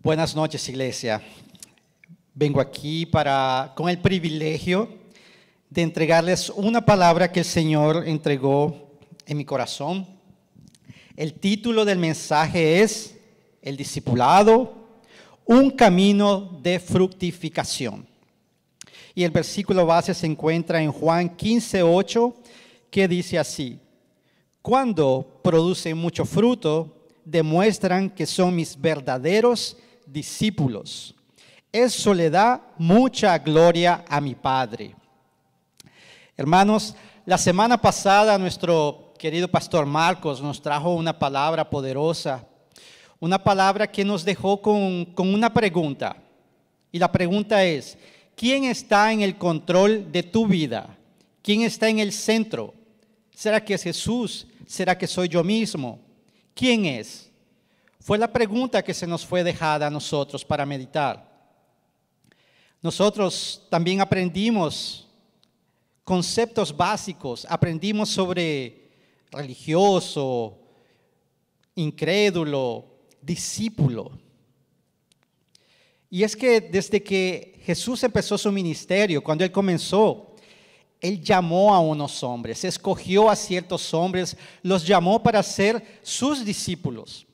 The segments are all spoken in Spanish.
Buenas noches, iglesia. Vengo aquí con el privilegio de entregarles una palabra que el Señor entregó en mi corazón. El título del mensaje es El discipulado, un camino de fructificación. Y el versículo base se encuentra en Juan 15:8, que dice así: cuando producen mucho fruto, demuestran que son mis verdaderos discípulos. Eso le da mucha gloria a mi Padre. Hermanos, la semana pasada nuestro querido pastor Marcos nos trajo una palabra poderosa, una palabra que nos dejó con una pregunta. Y la pregunta es: ¿quién está en el control de tu vida? ¿Quién está en el centro? ¿Será que es Jesús? ¿Será que soy yo mismo? ¿Quién es? Fue la pregunta que se nos fue dejada a nosotros para meditar. Nosotros también aprendimos conceptos básicos, aprendimos sobre religioso, incrédulo, discípulo. Y es que desde que Jesús empezó su ministerio, cuando Él comenzó, Él llamó a unos hombres, escogió a ciertos hombres, los llamó para ser sus discípulos.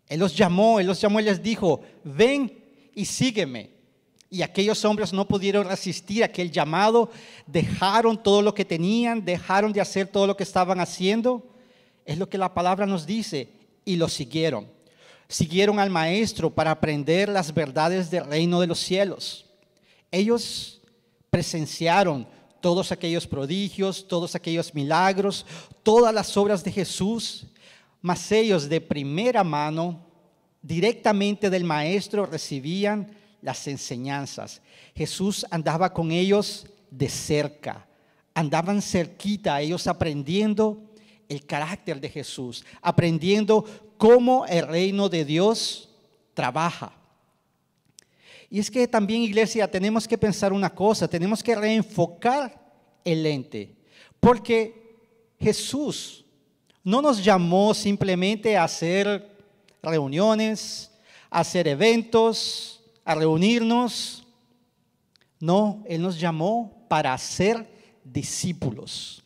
Él los llamó y les dijo: ven y sígueme. Y aquellos hombres no pudieron resistir aquel llamado, dejaron todo lo que tenían, dejaron de hacer todo lo que estaban haciendo. Es lo que la palabra nos dice, y lo siguieron. Siguieron al maestro para aprender las verdades del reino de los cielos. Ellos presenciaron todos aquellos prodigios, todos aquellos milagros, todas las obras de Jesús, mas ellos de primera mano, directamente del maestro, recibían las enseñanzas. Jesús andaba con ellos de cerca, andaban cerquita, ellos aprendiendo el carácter de Jesús, aprendiendo cómo el reino de Dios trabaja. Y es que también, iglesia, tenemos que pensar una cosa, tenemos que reenfocar el lente, porque Jesús no nos llamó simplemente a hacer reuniones, a hacer eventos, a reunirnos. No, Él nos llamó para ser discípulos.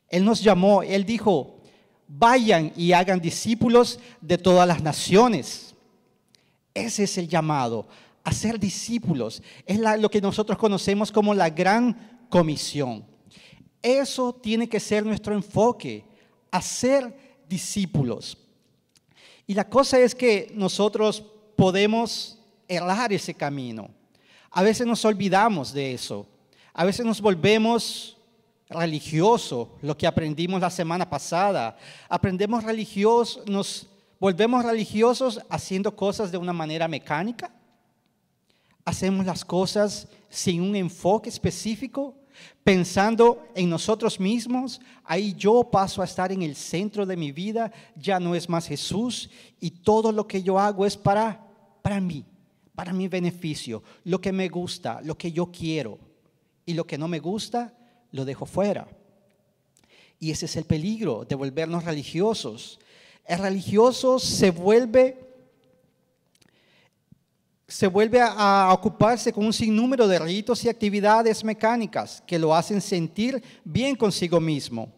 Él nos llamó, Él dijo: vayan y hagan discípulos de todas las naciones. Ese es el llamado, a ser discípulos. Es lo que nosotros conocemos como la gran comisión. Eso tiene que ser nuestro enfoque, a ser discípulos. Y la cosa es que nosotros podemos errar ese camino. A veces nos olvidamos de eso. A veces nos volvemos religiosos, lo que aprendimos la semana pasada. Nos volvemos religiosos haciendo cosas de una manera mecánica. Hacemos las cosas sin un enfoque específico, pensando en nosotros mismos. Ahí yo paso a estar en el centro de mi vida, ya no es más Jesús, y todo lo que yo hago es para mí, para mi beneficio, lo que me gusta, lo que yo quiero, y lo que no me gusta, lo dejo fuera. Y ese es el peligro de volvernos religiosos. El religioso se vuelve a ocuparse con un sinnúmero de ritos y actividades mecánicas que lo hacen sentir bien consigo mismo.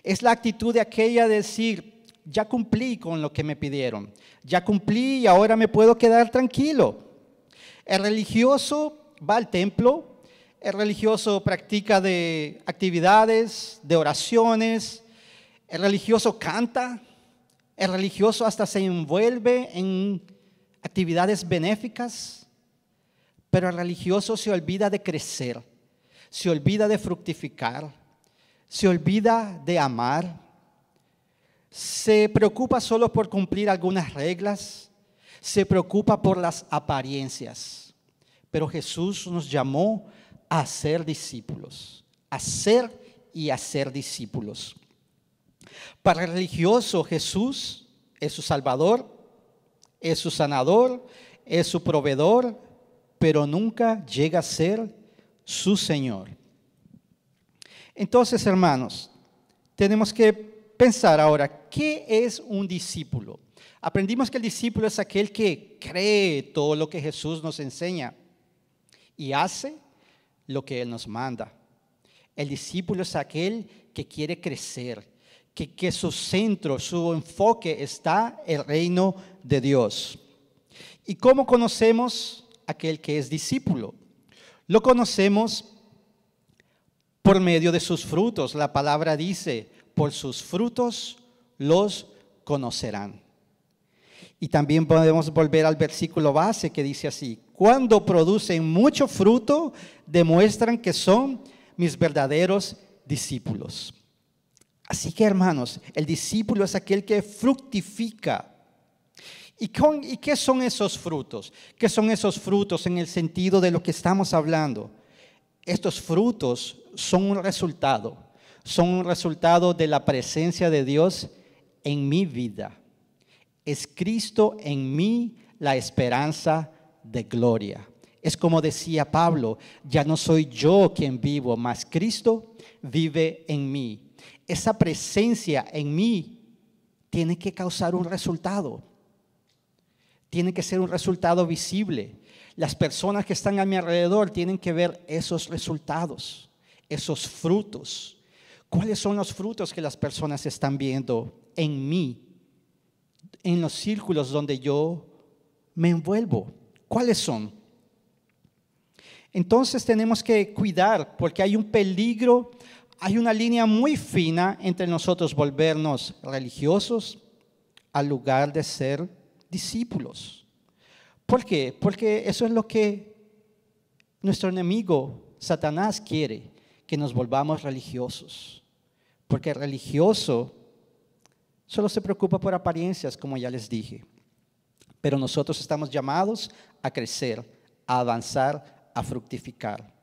Es la actitud de aquella de decir: ya cumplí con lo que me pidieron, ya cumplí y ahora me puedo quedar tranquilo. El religioso va al templo, el religioso practica de actividades, de oraciones, el religioso canta, el religioso hasta se envuelve en actividades benéficas, pero el religioso se olvida de crecer, se olvida de fructificar, se olvida de amar, se preocupa solo por cumplir algunas reglas, se preocupa por las apariencias. Pero Jesús nos llamó a ser discípulos, a ser y a ser discípulos. Para el religioso, Jesús es su Salvador, es su sanador, es su proveedor, pero nunca llega a ser su Señor. Entonces, hermanos, tenemos que pensar ahora, ¿qué es un discípulo? Aprendimos que el discípulo es aquel que cree todo lo que Jesús nos enseña y hace lo que Él nos manda. El discípulo es aquel que quiere crecer, que su centro, su enfoque está en el reino de Dios. ¿Y cómo conocemos aquel que es discípulo? Lo conocemos por medio de sus frutos. La palabra dice, por sus frutos los conocerán. Y también podemos volver al versículo base que dice así: cuando producen mucho fruto, demuestran que son mis verdaderos discípulos. Así que, hermanos, el discípulo es aquel que fructifica. ¿Y qué son esos frutos? ¿Qué son esos frutos en el sentido de lo que estamos hablando? Estos frutos son un resultado de la presencia de Dios en mi vida. Es Cristo en mí la esperanza de gloria. Es como decía Pablo, ya no soy yo quien vivo, mas Cristo vive en mí. Esa presencia en mí tiene que causar un resultado. Tiene que ser un resultado visible. Las personas que están a mi alrededor tienen que ver esos resultados, esos frutos. ¿Cuáles son los frutos que las personas están viendo en mí? En los círculos donde yo me envuelvo. ¿Cuáles son? Entonces tenemos que cuidar, porque hay un peligro, hay una línea muy fina entre nosotros volvernos religiosos al lugar de ser discípulos. ¿Por qué? Porque eso es lo que nuestro enemigo Satanás quiere, que nos volvamos religiosos. Porque el religioso solo se preocupa por apariencias, como ya les dije. Pero nosotros estamos llamados a crecer, a avanzar, a fructificar.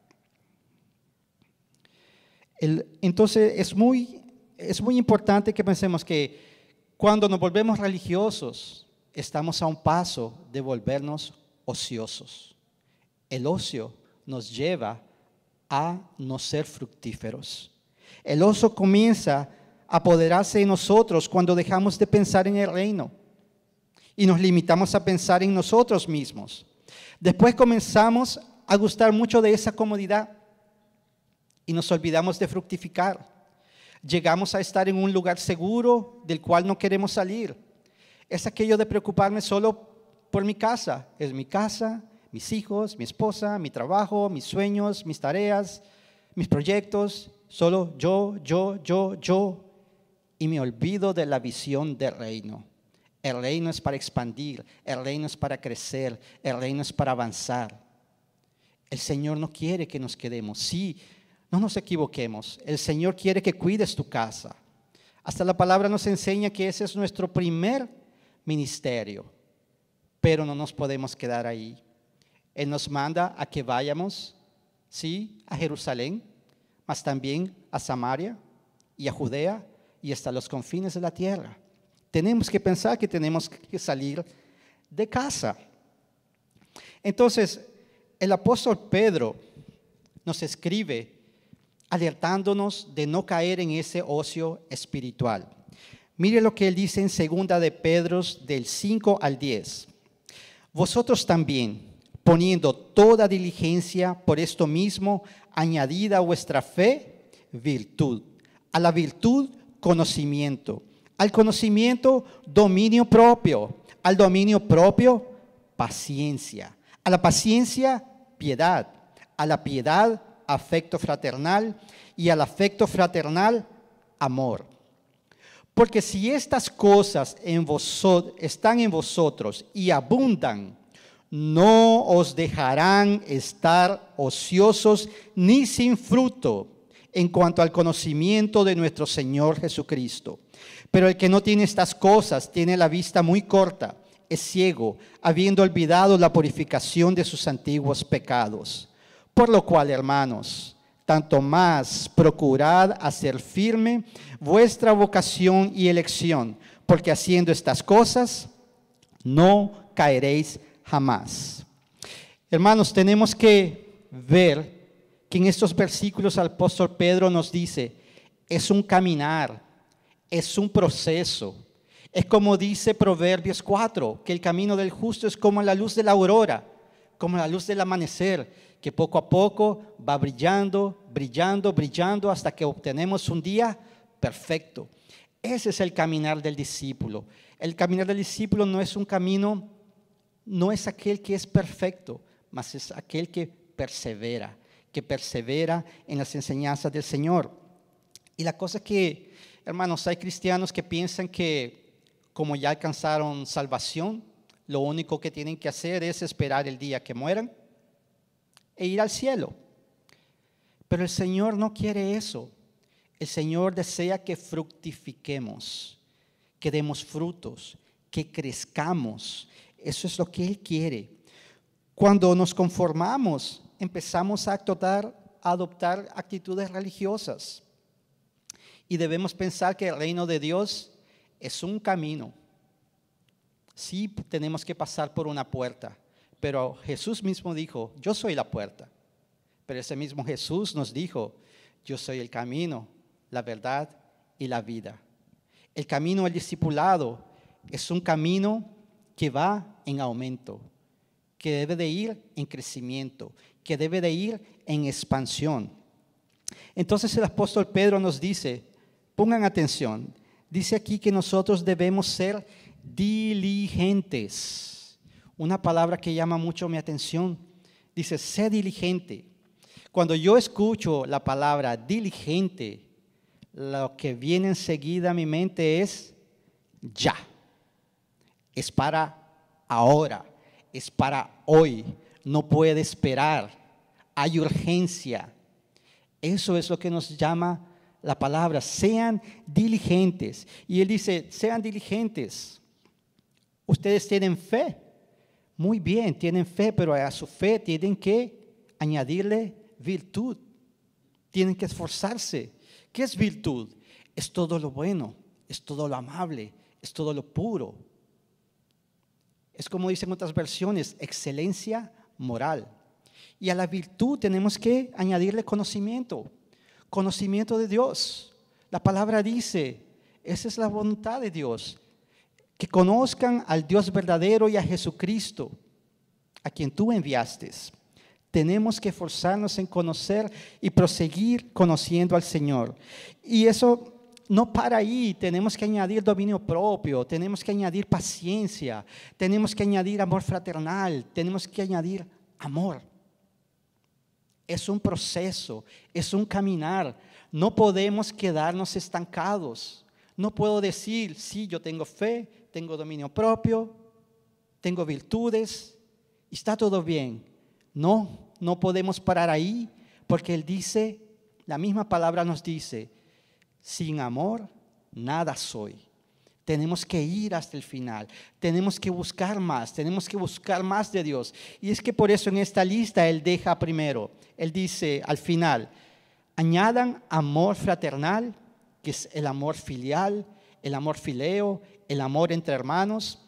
Entonces es muy importante que pensemos que cuando nos volvemos religiosos, estamos a un paso de volvernos ociosos. El ocio nos lleva a no ser fructíferos. El ocio comienza a apoderarse de nosotros cuando dejamos de pensar en el reino y nos limitamos a pensar en nosotros mismos. Después comenzamos a gustar mucho de esa comodidad y nos olvidamos de fructificar. Llegamos a estar en un lugar seguro del cual no queremos salir. Es aquello de preocuparme solo por mi casa. Es mi casa, mis hijos, mi esposa, mi trabajo, mis sueños, mis tareas, mis proyectos. Solo yo. Y me olvido de la visión del reino. El reino es para expandir, el reino es para crecer, el reino es para avanzar. El Señor no quiere que nos quedemos. Sí, no nos equivoquemos. El Señor quiere que cuides tu casa. Hasta la palabra nos enseña que ese es nuestro primer ministerio. Pero no nos podemos quedar ahí. Él nos manda a que vayamos, sí, a Jerusalén, mas también a Samaria y a Judea y hasta los confines de la tierra. Tenemos que pensar que tenemos que salir de casa. Entonces, el apóstol Pedro nos escribe alertándonos de no caer en ese ocio espiritual. Mire lo que él dice en 2 de Pedro del 5 al 10. Vosotros también, poniendo toda diligencia por esto mismo, añadida a vuestra fe, virtud. A la virtud, conocimiento. Al conocimiento, dominio propio. Al dominio propio, paciencia. A la paciencia, piedad. A la piedad, afecto fraternal. Y al afecto fraternal, amor. Porque si estas cosas están en vosotros y abundan, no os dejarán estar ociosos ni sin fruto en cuanto al conocimiento de nuestro Señor Jesucristo. Pero el que no tiene estas cosas tiene la vista muy corta, es ciego, habiendo olvidado la purificación de sus antiguos pecados. Por lo cual, hermanos, tanto más procurad hacer firme vuestra vocación y elección, porque haciendo estas cosas no caeréis jamás. Hermanos, tenemos que ver que en estos versículos el apóstol Pedro nos dice, es un caminar, es un proceso. Es como dice Proverbios 4, que el camino del justo es como la luz de la aurora, como la luz del amanecer, que poco a poco va brillando, brillando, brillando hasta que obtenemos un día perfecto. Ese es el caminar del discípulo. El caminar del discípulo no es un camino, no es aquel que es perfecto, mas es aquel que persevera en las enseñanzas del Señor. Y la cosa es que, hermanos, hay cristianos que piensan que como ya alcanzaron salvación, lo único que tienen que hacer es esperar el día que mueran e ir al cielo. Pero el Señor no quiere eso. El Señor desea que fructifiquemos, que demos frutos, que crezcamos. Eso es lo que Él quiere. Cuando nos conformamos, empezamos a adoptar actitudes religiosas. Y debemos pensar que el reino de Dios es un camino. Sí, tenemos que pasar por una puerta, pero Jesús mismo dijo, yo soy la puerta. Pero ese mismo Jesús nos dijo, yo soy el camino, la verdad y la vida. El camino al discipulado es un camino que va en aumento, que debe de ir en crecimiento, que debe de ir en expansión. Entonces el apóstol Pedro nos dice, pongan atención, dice aquí que nosotros debemos ser diligentes. Una palabra que llama mucho mi atención. Dice, sé diligente. Cuando yo escucho la palabra diligente, lo que viene enseguida a mi mente es ya. Es para ahora. Es para hoy. No puede esperar. Hay urgencia. Eso es lo que nos llama la palabra, sean diligentes. Y él dice, sean diligentes. Ustedes tienen fe. Muy bien, tienen fe, pero a su fe tienen que añadirle virtud. Tienen que esforzarse. ¿Qué es virtud? Es todo lo bueno, es todo lo amable, es todo lo puro. Es como dicen otras versiones, excelencia moral. Y a la virtud tenemos que añadirle conocimiento. Conocimiento de Dios. La palabra dice, esa es la voluntad de Dios, que conozcan al Dios verdadero y a Jesucristo, a quien tú enviaste. Tenemos que esforzarnos en conocer y proseguir conociendo al Señor. Y eso no para ahí, tenemos que añadir dominio propio, tenemos que añadir paciencia, tenemos que añadir amor fraternal, tenemos que añadir amor. Es un proceso, es un caminar. No podemos quedarnos estancados. No puedo decir, sí, yo tengo fe, tengo dominio propio, tengo virtudes, y está todo bien. No podemos parar ahí, porque Él dice, la misma palabra nos dice, sin amor, nada soy. Tenemos que ir hasta el final, tenemos que buscar más de Dios. Y es que por eso en esta lista Él deja primero, Él dice al final, añadan amor fraternal, que es el amor filial, el amor fileo, el amor entre hermanos.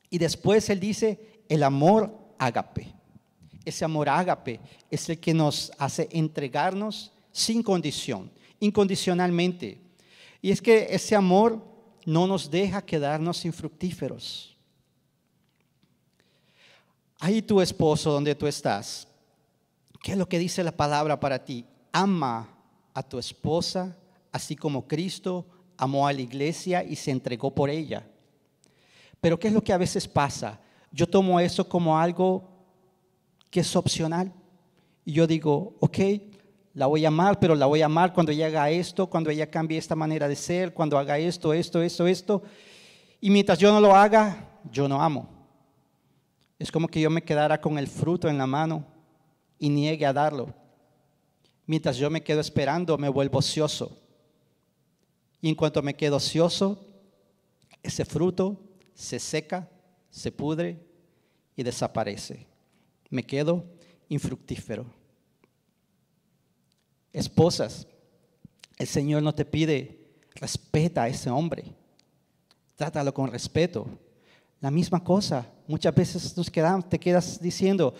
Y después Él dice el amor ágape. Ese amor ágape es el que nos hace entregarnos sin condición, incondicionalmente. Y es que ese amor no nos deja quedarnos infructíferos. Ahí tu esposo, donde tú estás, ¿qué es lo que dice la palabra para ti? Ama a tu esposa, así como Cristo amó a la iglesia y se entregó por ella. Pero ¿qué es lo que a veces pasa? Yo tomo eso como algo que es opcional. Y yo digo, ok, la voy a amar, pero la voy a amar cuando ella haga esto, cuando ella cambie esta manera de ser, cuando haga esto. Y mientras yo no lo haga, yo no amo. Es como que yo me quedara con el fruto en la mano y niegue a darlo. Mientras yo me quedo esperando, me vuelvo ocioso. Y en cuanto me quedo ocioso, ese fruto se seca, se pudre y desaparece. Me quedo infructífero. Esposas, el Señor no te pide, respeta a ese hombre, trátalo con respeto. La misma cosa, muchas veces te quedas diciendo,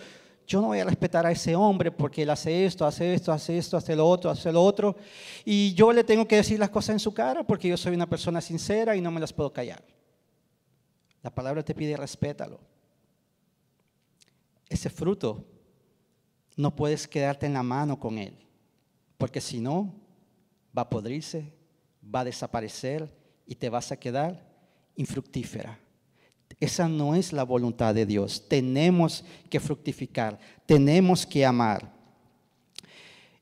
yo no voy a respetar a ese hombre porque él hace esto, hace lo otro, y yo le tengo que decir las cosas en su cara porque yo soy una persona sincera y no me las puedo callar. La palabra te pide respétalo. Ese fruto no puedes quedarte en la mano con él, porque si no, va a podrirse, va a desaparecer y te vas a quedar infructífera. Esa no es la voluntad de Dios. Tenemos que fructificar, tenemos que amar.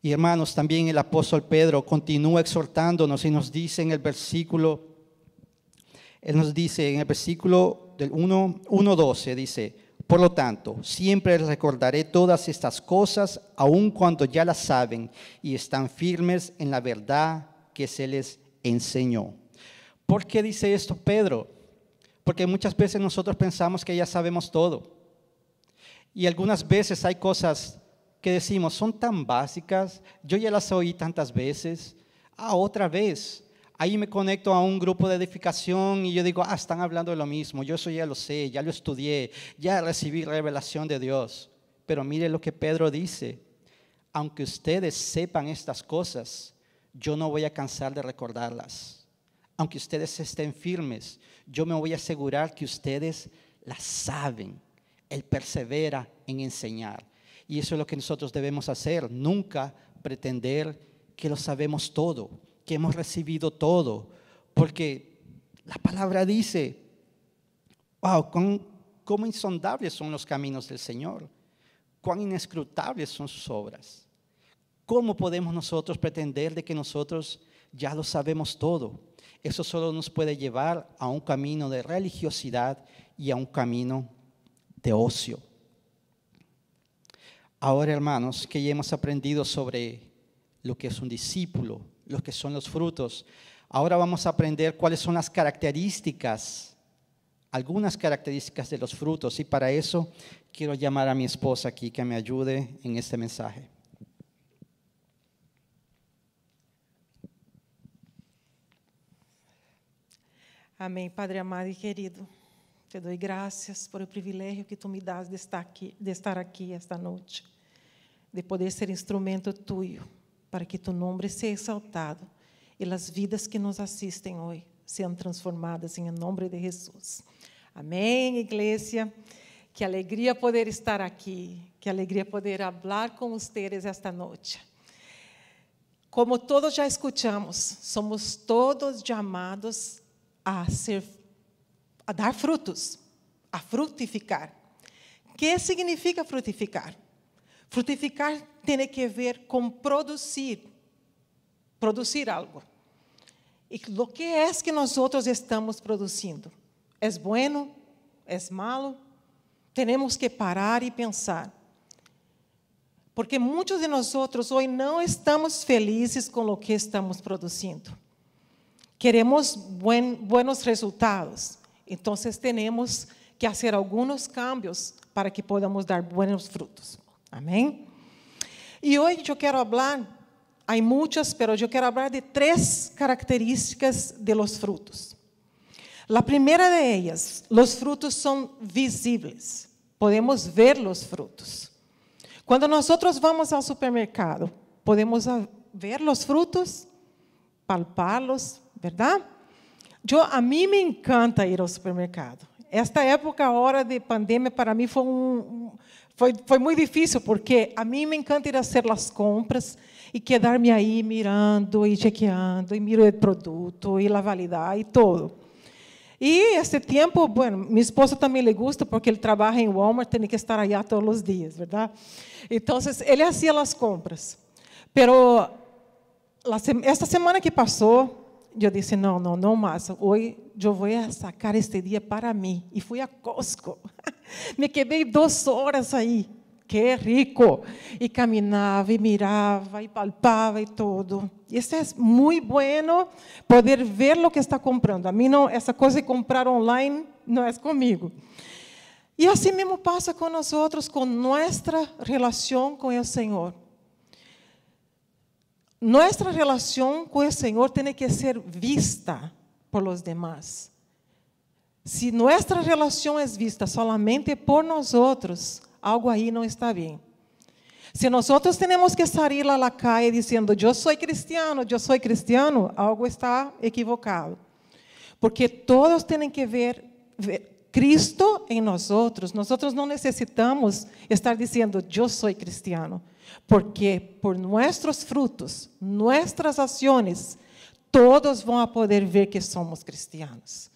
Y hermanos, también el apóstol Pedro continúa exhortándonos y nos dice en el versículo, él nos dice en el versículo del 1:12, dice: por lo tanto, siempre recordaré todas estas cosas, aun cuando ya las saben y están firmes en la verdad que se les enseñó. ¿Por qué dice esto Pedro? Porque muchas veces nosotros pensamos que ya sabemos todo. Y algunas veces hay cosas que decimos, son tan básicas, yo ya las oí tantas veces. Otra vez. Ahí me conecto a un grupo de edificación y yo digo, están hablando de lo mismo, yo eso ya lo sé, ya lo estudié, ya recibí revelación de Dios. Pero mire lo que Pedro dice: aunque ustedes sepan estas cosas, yo no voy a cansar de recordarlas. Aunque ustedes estén firmes, yo me voy a asegurar que ustedes las saben. Él persevera en enseñar. Y eso es lo que nosotros debemos hacer, nunca pretender que lo sabemos todo, que hemos recibido todo, porque la palabra dice, cómo insondables son los caminos del Señor, cuán inescrutables son sus obras. ¿Cómo podemos nosotros pretender de que nosotros ya lo sabemos todo? Eso solo nos puede llevar a un camino de religiosidad y a un camino de ocio. Ahora, hermanos, que ya hemos aprendido sobre lo que es un discípulo, lo que son los frutos, ahora vamos a aprender cuáles son las características, algunas características de los frutos. Y para eso quiero llamar a mi esposa aquí que me ayude en este mensaje. Amém, Padre amado e querido. Te dou graças por o privilégio que tu me das de estar aqui esta noite, de poder ser instrumento tuyo, para que tu nome seja exaltado e as vidas que nos assistem hoje sejam transformadas em nome de Jesus. Amém, igreja. Que alegria poder estar aqui, que alegria poder falar com vocês esta noite. Como todos já escutamos, somos todos chamados a dar frutos, a frutificar. O que significa frutificar? Frutificar tem que ver com produzir algo. E o que é que nós outros estamos produzindo? É bueno? É malo? Temos que parar e pensar. Porque muitos de nós outros hoje não estamos felizes com o que estamos produzindo. Queremos buenos resultados. Então, temos que fazer alguns cambios para que podamos dar buenos frutos. Amém? E hoje eu quero falar, há muitas, mas eu quero falar de 3 características de los frutos. A primeira de ellas, os frutos são visíveis. Podemos ver os frutos. Quando nós vamos ao supermercado, podemos ver os frutos, palpá-los, verdade? A mim me encanta ir ao supermercado. Esta época, a hora de pandemia, para mim foi muito difícil, porque a mim me encanta ir a fazer as compras e quedar-me aí mirando e chequeando, e miro o produto, e a validade, e tudo. E esse tempo, minha esposa também lhe gusta, porque ele trabalha em Walmart, tem que estar allá todos os dias, verdade? Então, ele fazia as compras. Pero, esta semana que passou, eu disse, não mais, hoje eu vou sacar este dia para mim. E fui a Costco. Me quebrei 2 horas aí. Que rico! E caminhava, e mirava, e palpava, e tudo. Isso é muito bueno, poder ver o que está comprando. A mim, não, essa coisa de comprar online não é comigo. E assim mesmo passa com nós outros, com nossa relação com o Senhor. Nossa relação com o Senhor tem que ser vista por los demás. Se nossa relação é vista solamente por nós outros, algo aí não está bem. Se nós temos que sair à calle dizendo, eu sou cristiano, algo está equivocado. Porque todos têm que ver Cristo em nós não necessitamos estar dizendo, eu sou cristiano, porque por nossos frutos, nossas ações, todos vão poder ver que somos cristianos.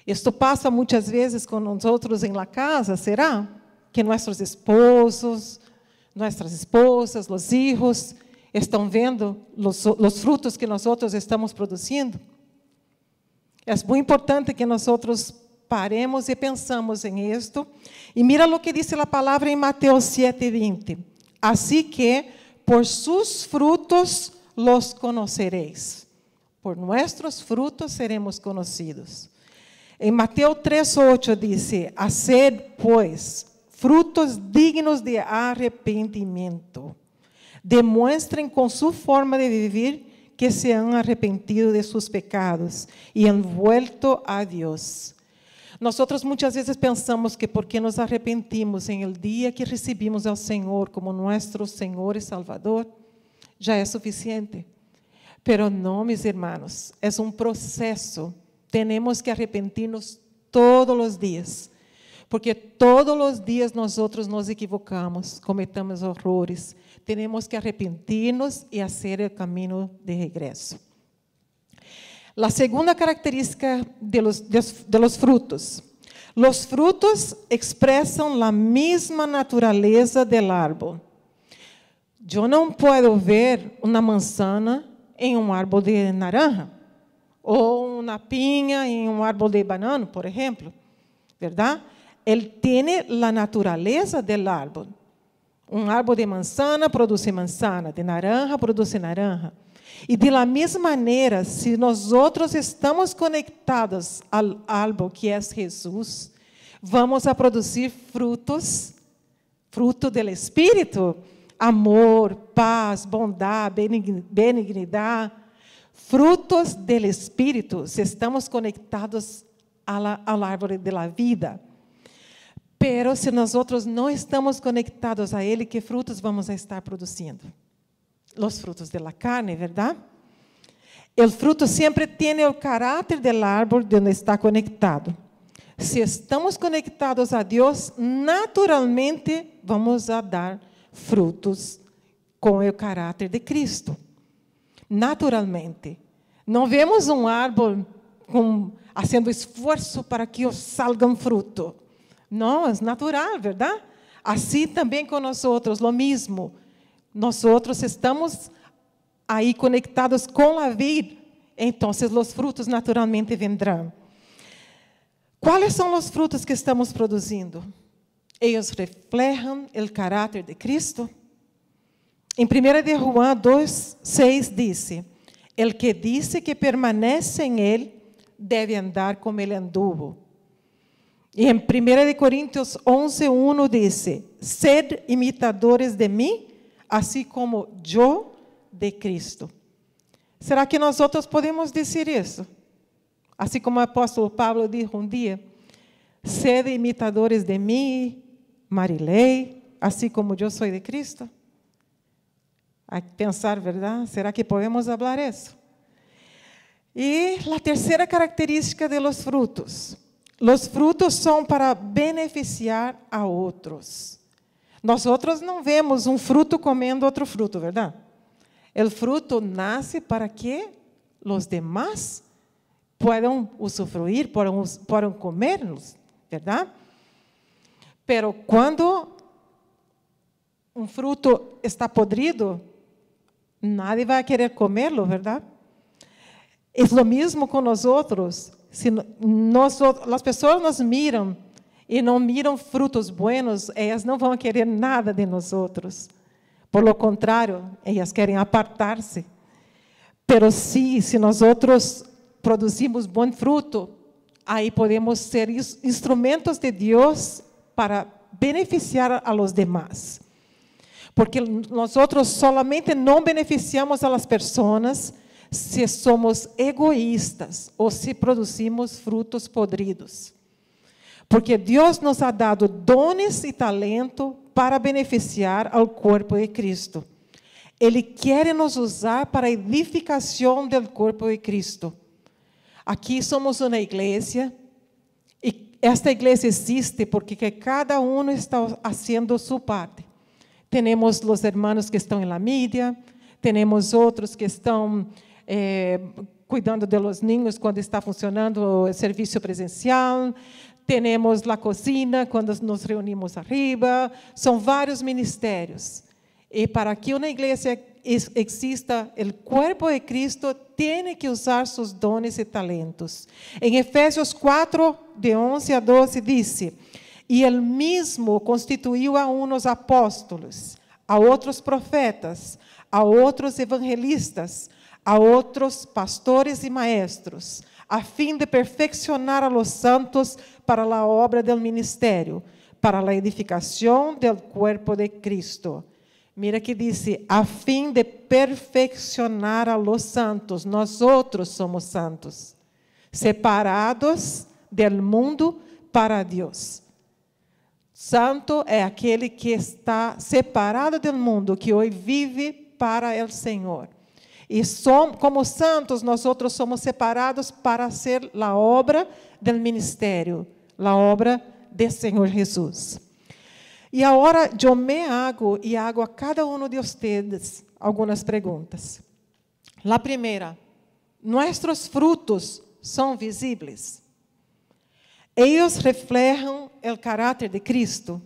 Isto passa muitas vezes com nós em la casa, será? Que nossos esposos, nossas esposas, os filhos, estão vendo os frutos que nós estamos produzindo? É muito importante que nós paremos e pensamos em isto. E mira o que diz a palavra em Mateus 7:20. Assim que por sus frutos los conoceréis. Por nossos frutos seremos conhecidos. Em Mateus 3:8 diz: haced, pois, frutos dignos de arrependimento. Demonstrem com sua forma de viver que se han arrependido de seus pecados e han vuelto a Deus. Nós muitas vezes pensamos que porque nos arrepentimos em el dia que recebimos ao Senhor como nosso Senhor e Salvador, já é suficiente. Pero não, meus irmãos, é um processo. Temos que arrepentir-nos todos os dias, porque todos os dias nós nos equivocamos, cometemos errores. Temos que arrepentir-nos e fazer o caminho de regresso. A segunda característica de los frutos. Los frutos expressam a mesma natureza del árbol. Eu não posso ver uma manzana em um árbol de naranja, ou uma pinha em um árbol de banano, por exemplo, verdade? Ele tem a natureza del árbol. Um árbol de manzana produz manzana, de naranja produz naranja. E de la mesma maneira, se nós estamos conectados ao árbol que é Jesus, vamos a produzir frutos, fruto do Espírito, amor, paz, bondade, benignidade, frutos do Espírito, se estamos conectados ao árvore da vida. Pero se nós não estamos conectados a Ele, que frutos vamos a estar produzindo? Os frutos da carne, verdade? O fruto sempre tem o caráter do árvore de onde está conectado. Se estamos conectados a Deus, naturalmente vamos a dar frutos com o caráter de Cristo. Naturalmente. Não vemos um árvore fazendo esforço para que salga um fruto. Não, é natural, verdade? Assim também com nós o mesmo. Nós estamos aí conectados com a vida, então os frutos naturalmente vendrão. Quais são os frutos que estamos produzindo? Eles reflejam o caráter de Cristo? Em 1 de Juan 2:6 diz: el que dice que permanece em Ele deve andar como Ele anduvo. E em 1 de Coríntios 11:1 diz: sed imitadores de mim, assim como eu de Cristo. Será que nós podemos dizer isso? Assim como o apóstolo Pablo disse um dia: sede imitadores de mim, Marilei, assim como eu sou de Cristo? Há que pensar, verdade? Será que podemos falar isso? E a terceira característica de los frutos. Los frutos são para beneficiar a outros. Nós não vemos um fruto comendo outro fruto, verdade? O fruto nasce para que os demás possam usufruir, possam comerlos, verdade? Pero quando um fruto está podrido, nadie vai querer comerlo, verdade? É o mesmo com nós outros. Se as pessoas nos miram e não miram frutos buenos, elas não vão querer nada de nós outros. Por lo contrário, elas querem apartar-se. Pero se nós outros produzimos bom fruto, aí podemos ser instrumentos de Deus para beneficiar a los demás. Porque nós outros solamente não beneficiamos a las pessoas se somos egoístas ou se produzimos frutos podridos. Porque Deus nos ha dado dones e talento para beneficiar ao corpo de Cristo. Ele quer nos usar para a edificação do corpo de Cristo. Aqui somos uma igreja e esta iglesia existe porque que cada uno está haciendo su parte. Tenemos los hermanos que están en la media, tenemos otros que estão cuidando de los niños quando está funcionando o serviço presencial, temos a cocina quando nos reunimos arriba, são vários ministérios. E para que uma igreja exista, o corpo de Cristo tem que usar seus dones e talentos. Em Efésios 4, de 11 a 12, diz: E ele mesmo constituiu a uns apóstolos, a outros profetas, a outros evangelistas, a outros pastores e maestros, a fim de perfeccionar a los santos para a obra del ministério, para a edificação del cuerpo de Cristo. Mira que disse, a fim de perfeccionar a los santos. Nós outros somos santos, separados del mundo para Deus. Santo é aquele que está separado do mundo, que hoje vive para o Senhor. E como santos, nós outros somos separados para ser a obra do ministério, a obra do Senhor Jesus. E agora eu me hago e hago a cada um de vocês algumas perguntas. A primeira, nossos frutos são visíveis? Eles reflejam o caráter de Cristo?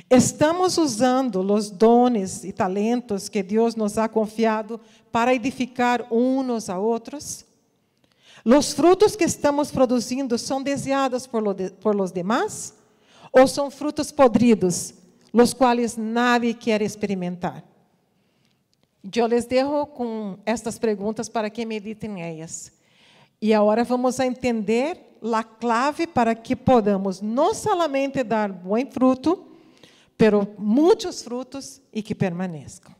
Estamos usando os dones e talentos que Deus nos ha confiado para edificar uns a outros? Os frutos que estamos produzindo são deseados por los demás? Ou são frutos podridos, os quais nadie quer experimentar? Eu les dejo com estas perguntas para que meditem elas. E agora vamos a entender a clave para que podamos não somente dar bom fruto, pero muitos frutos e que permaneçam.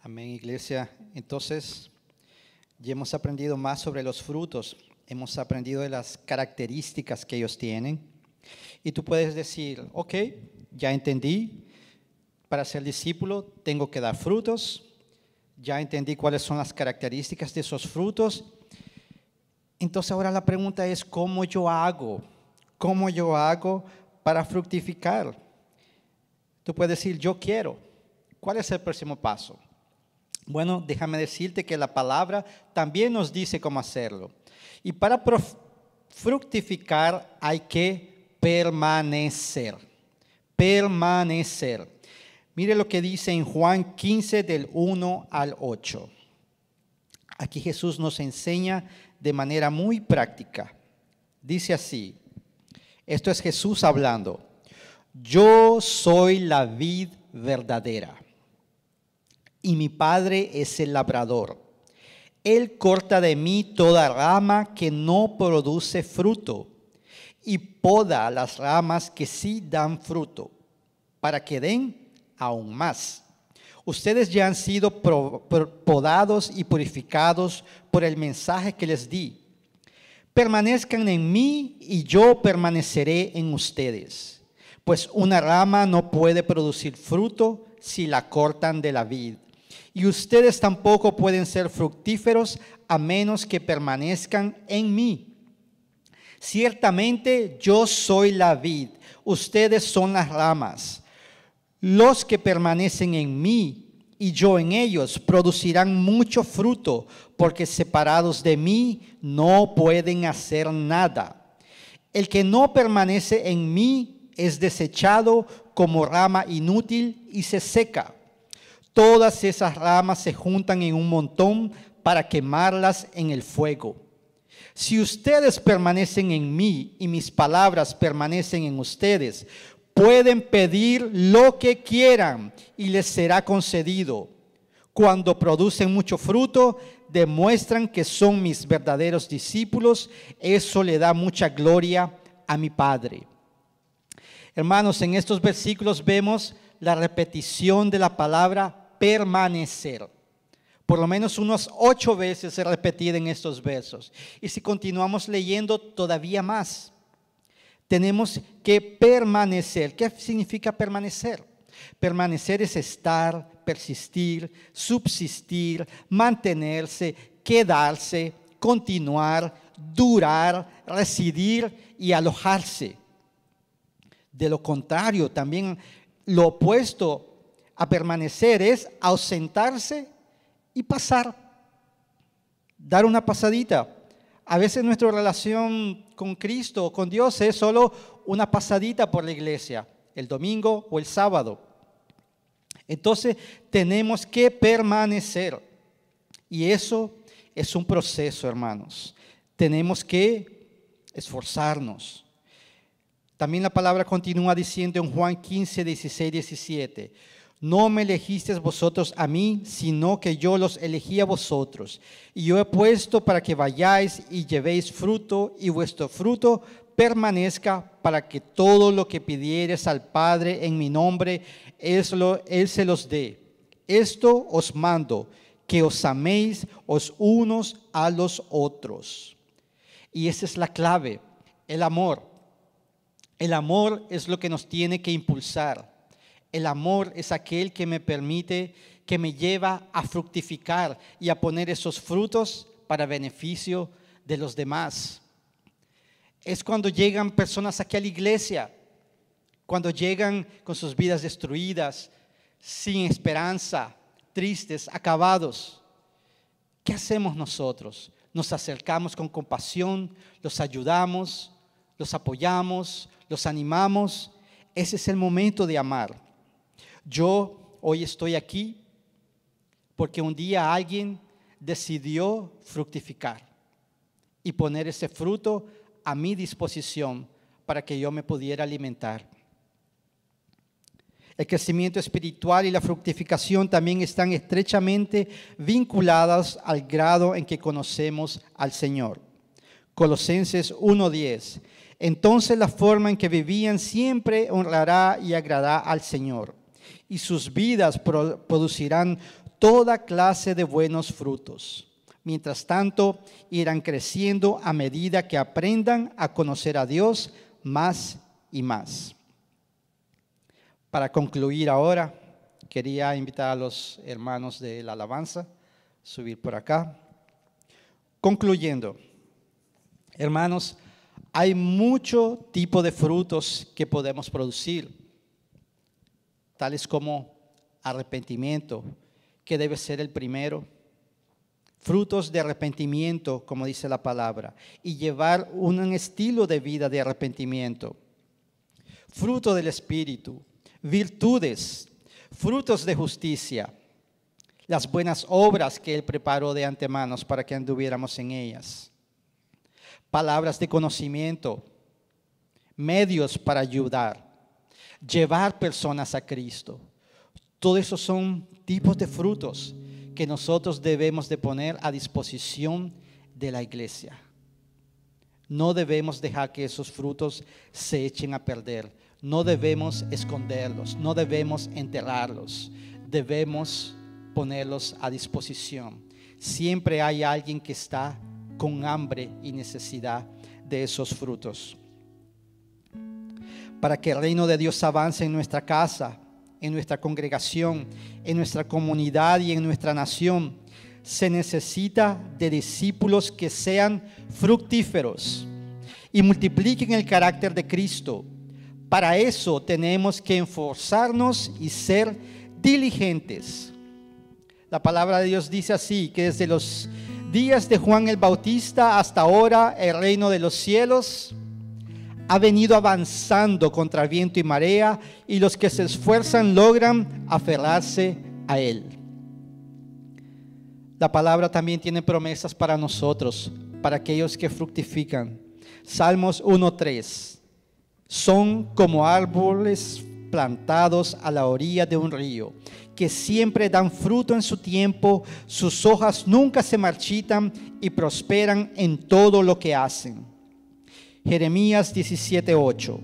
Amén, iglesia. Entonces, ya hemos aprendido más sobre los frutos, hemos aprendido de las características que ellos tienen. Y tú puedes decir, ok, ya entendí, para ser discípulo tengo que dar frutos, ya entendí cuáles son las características de esos frutos. Entonces ahora la pregunta es, ¿cómo yo hago para fructificar? Tú puedes decir, yo quiero. ¿Cuál es el próximo paso? Bueno, déjame decirte que la palabra también nos dice cómo hacerlo. Y para fructificar hay que permanecer. Permanecer. Mire lo que dice en Juan 15 del 1 al 8. Aquí Jesús nos enseña de manera muy práctica. Dice así, esto es Jesús hablando. Yo soy la vid verdadera y mi Padre es el labrador. Él corta de mí toda rama que no produce fruto y poda las ramas que sí dan fruto, para que den aún más. Ustedes ya han sido podados y purificados por el mensaje que les di. Permanezcan en mí y yo permaneceré en ustedes. Pues una rama no puede producir fruto si la cortan de la vid. Y ustedes tampoco pueden ser fructíferos a menos que permanezcan en mí. Ciertamente yo soy la vid, ustedes son las ramas. Los que permanecen en mí y yo en ellos producirán mucho fruto, porque separados de mí no pueden hacer nada. El que no permanece en mí es desechado como rama inútil y se seca. Todas esas ramas se juntan en un montón para quemarlas en el fuego. Si ustedes permanecen en mí y mis palabras permanecen en ustedes, pueden pedir lo que quieran y les será concedido. Cuando producen mucho fruto, demuestran que son mis verdaderos discípulos. Eso le da mucha gloria a mi Padre. Hermanos, en estos versículos vemos la repetición de la palabra permanecer. Por lo menos unas 8 veces se repetida en estos versos. Y si continuamos leyendo, todavía más. Tenemos que permanecer. ¿Qué significa permanecer? Permanecer es estar, persistir, subsistir, mantenerse, quedarse, continuar, durar, residir y alojarse. De lo contrario, también lo opuesto a permanecer es ausentarse y pasar, dar una pasadita. A veces nuestra relación con Cristo, con Dios, es solo una pasadita por la iglesia, el domingo o el sábado. Entonces tenemos que permanecer. Y eso es un proceso, hermanos. Tenemos que esforzarnos. También la palabra continúa diciendo en Juan 15, 16, 17. No me elegisteis vosotros a mí, sino que yo los elegí a vosotros. Y yo he puesto para que vayáis y llevéis fruto, y vuestro fruto permanezca, para que todo lo que pidiereis al Padre en mi nombre, Él se los dé. Esto os mando, que os améis los unos a los otros. Y esa es la clave, el amor. El amor es lo que nos tiene que impulsar. El amor es aquel que me permite, que me lleva a fructificar y a poner esos frutos para beneficio de los demás. Es cuando llegan personas aquí a la iglesia, cuando llegan con sus vidas destruidas, sin esperanza, tristes, acabados. ¿Qué hacemos nosotros? Nos acercamos con compasión, los ayudamos, los apoyamos, los animamos. Ese es el momento de amar. Yo hoy estoy aquí porque un día alguien decidió fructificar y poner ese fruto a mi disposición para que yo me pudiera alimentar. El crecimiento espiritual y la fructificación también están estrechamente vinculadas al grado en que conocemos al Señor. Colosenses 1:10. Entonces la forma en que vivían siempre honrará y agradará al Señor, y sus vidas producirán toda clase de buenos frutos. Mientras tanto, irán creciendo a medida que aprendan a conocer a Dios más y más. Para concluir ahora, quería invitar a los hermanos de la alabanza a subir por acá. Concluyendo, hermanos, hay mucho tipo de frutos que podemos producir, tales como arrepentimiento, que debe ser el primero. Frutos de arrepentimiento, como dice la palabra, y llevar un estilo de vida de arrepentimiento. Fruto del Espíritu, virtudes, frutos de justicia, las buenas obras que Él preparó de antemano para que anduviéramos en ellas. Palabras de conocimiento, medios para ayudar, llevar personas a Cristo. Todo eso son tipos de frutos que nosotros debemos de poner a disposición de la iglesia. No debemos dejar que esos frutos se echen a perder. No debemos esconderlos, no debemos enterrarlos. Debemos ponerlos a disposición. Siempre hay alguien que está con hambre y necesidad de esos frutos. Para que el reino de Dios avance en nuestra casa, en nuestra congregación, en nuestra comunidad y en nuestra nación, se necesita de discípulos que sean fructíferos y multipliquen el carácter de Cristo. Para eso tenemos que esforzarnos y ser diligentes. La palabra de Dios dice así, que desde los días de Juan el Bautista hasta ahora el reino de los cielos ha venido avanzando contra viento y marea, y los que se esfuerzan logran aferrarse a él. La palabra también tiene promesas para nosotros, para aquellos que fructifican. Salmos 1:3. Son como árboles plantados a la orilla de un río, que siempre dan fruto en su tiempo, sus hojas nunca se marchitan y prosperan en todo lo que hacen. Jeremías 17:8.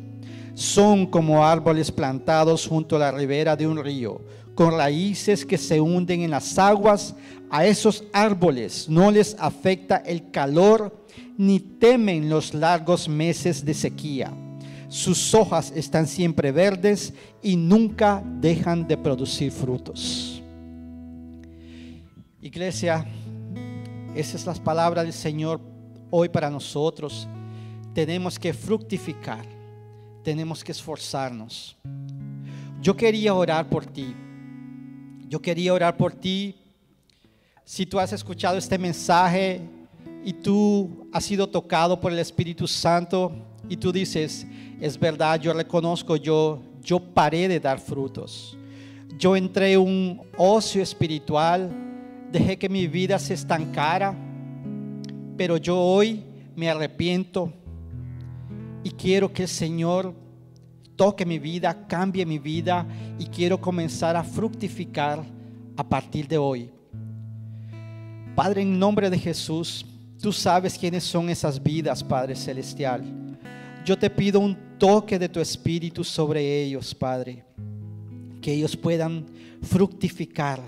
Son como árboles plantados junto a la ribera de un río, con raíces que se hunden en las aguas. A esos árboles no les afecta el calor, ni temen los largos meses de sequía. sus hojas están siempre verdes y nunca dejan de producir frutos. Iglesia, esas son las palabras del Señor hoy para nosotros. Tenemos que fructificar, tenemos que esforzarnos. Yo quería orar por ti. Si tú has escuchado este mensaje y tú has sido tocado por el Espíritu Santo y tú dices, es verdad, yo reconozco, yo paré de dar frutos. Yo entré en un ocio espiritual, dejé que mi vida se estancara, pero yo hoy me arrepiento y quiero que el Señor toque mi vida, cambie mi vida y quiero comenzar a fructificar a partir de hoy. Padre, en nombre de Jesús, tú sabes quiénes son esas vidas, Padre Celestial. Yo te pido un toque de tu Espíritu sobre ellos, Padre, que ellos puedan fructificar,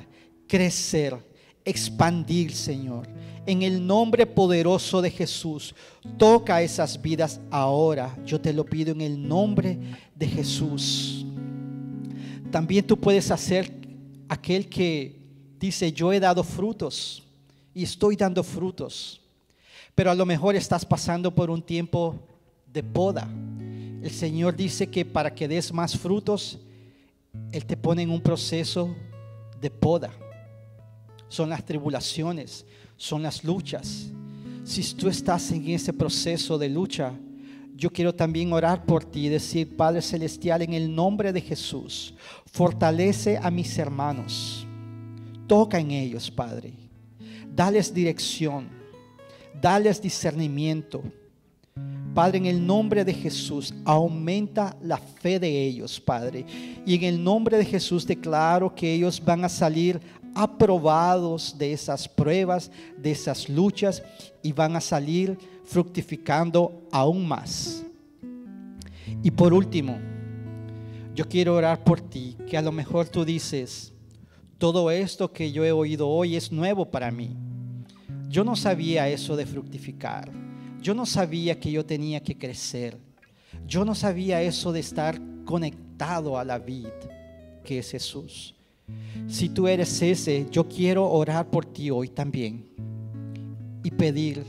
crecer, expandir, Señor. En el nombre poderoso de Jesús, toca esas vidas ahora. Yo te lo pido en el nombre de Jesús. También tú puedes hacer aquel que dice, yo he dado frutos y estoy dando frutos, pero a lo mejor estás pasando por un tiempo de poda. El Señor dice que para que des más frutos, Él te pone en un proceso de poda. Son las tribulaciones, son las luchas. Si tú estás en ese proceso de lucha, yo quiero también orar por ti y decir, Padre Celestial, en el nombre de Jesús, fortalece a mis hermanos, toca en ellos, Padre, dales dirección, dales discernimiento. Padre, en el nombre de Jesús, aumenta la fe de ellos, Padre, y en el nombre de Jesús declaro que ellos van a salir aprobados de esas pruebas, de esas luchas, y van a salir fructificando aún más. Y por último, yo quiero orar por ti, que a lo mejor tú dices, todo esto que yo he oído hoy es nuevo para mí. Yo no sabía eso de fructificar. Yo no sabía que yo tenía que crecer. Yo no sabía eso de estar conectado a la vid, que es Jesús. Si tú eres ese, yo quiero orar por ti hoy también y pedir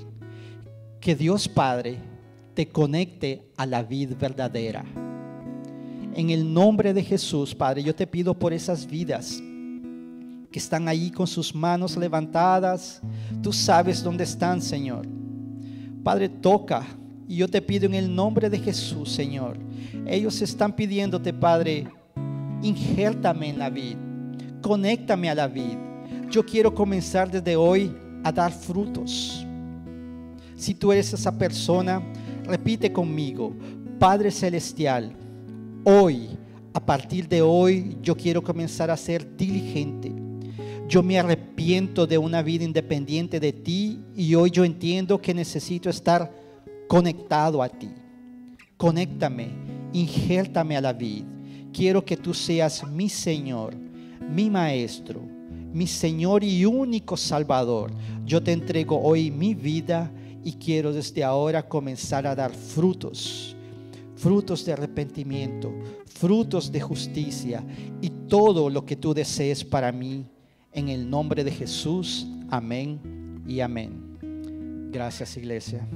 que Dios Padre te conecte a la vid verdadera. En el nombre de Jesús, Padre, yo te pido por esas vidas que están ahí con sus manos levantadas. Tú sabes dónde están, Señor. Padre, toca. Y yo te pido en el nombre de Jesús, Señor. Ellos están pidiéndote, Padre, injértame en la vid. Conéctame a la vid. Yo quiero comenzar desde hoy a dar frutos. Si tú eres esa persona, repite conmigo: Padre Celestial, hoy, a partir de hoy, yo quiero comenzar a ser diligente. Yo me arrepiento de una vida independiente de ti y hoy yo entiendo que necesito estar conectado a ti. Conéctame, injértame a la vid. Quiero que tú seas mi Señor, mi Maestro, mi Señor y único Salvador. Yo te entrego hoy mi vida y quiero desde ahora comenzar a dar frutos. Frutos de arrepentimiento, frutos de justicia y todo lo que tú desees para mí. En el nombre de Jesús, amén y amén. Gracias, iglesia.